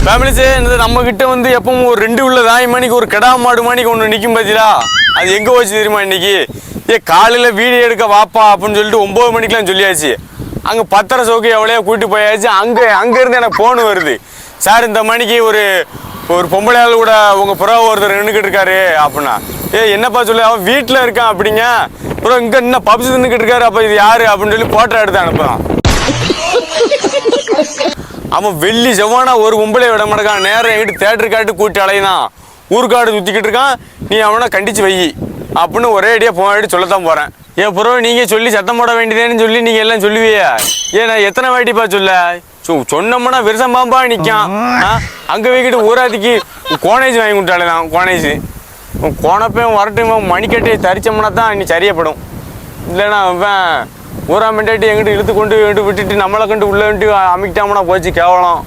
ஃபேமிலிஸே நம்ம கிட்ட வந்து எப்பவும் ஒரு 2 உள்ள தாய் மணிக்கு ஒரு கிடா மாடு மணிக்கு ஒன்று நிற்கும் பார்த்தீங்களா? அது எங்கே போச்சு தெரியுமா இன்னைக்கு? காலையில் வீடியோ எடுக்க வாப்பா அப்படின்னு சொல்லிட்டு 9 மணிக்கெலாம் சொல்லியாச்சு. அங்கே 10:30 சோக்கு எவ்வளோ கூட்டிட்டு போயாச்சு. அங்கேருந்து எனக்கு ஃபோன் வருது, சார் இந்த மணிக்கு ஒரு பொம்பளை ஆள் கூட உங்கள் புறா ஒருத்தர் நின்றுக்கிட்டு இருக்காரு அப்படின்னா. என்னப்பா சொல்லு, அவன் வீட்டில் இருக்கான் அப்படிங்க. அப்புறம் இங்கே இன்னும் பப்ஸ் நின்றுக்கிட்டு இருக்காரு. அப்போ இது யாரு அப்படின்னு சொல்லி போட்டோ எடுத்து அனுப்புறான். அவன் வெள்ளி செவ்வானா ஒரு பொம்பளை விட மாட்டேக்கான். நேரம் எங்கிட்ட தேட்டரு காட்டு கூட்டி அலையினான், ஊருக்காடு சுற்றிக்கிட்டு இருக்கான். நீ அவனை கண்டிச்சு வை அப்படின்னு ஒரே அடியாக போராடி சொல்லத்தான் போகிறேன். புறம் நீங்கள் சொல்லி சத்தம் போட வேண்டியதேன்னு சொல்லி நீங்கள் எல்லாம் சொல்லுவியா? நான் எத்தனை வாட்டிப்பா சொல்ல சொன்னோம்னா விரசம் பாம்பா நிற்கான். அங்கே வைக்கிட்டு ஊராதிக்கு கோனேஜ் வாங்கி கொடுத்தாலே தான். கோனப்பையும் வரட்டும் மணிக்கட்டை தரிச்சோம்னா தான் இன்னி சரியப்படும். இல்லைன்னா அவன் ஊரா மெண்டாட்டி எங்கிட்ட இழுத்து கொண்டு விட்டுட்டு நம்மளை கண்டு உள்ளே வந்துட்டு அமைக்கிட்டாமனா போச்சு கேவலம்.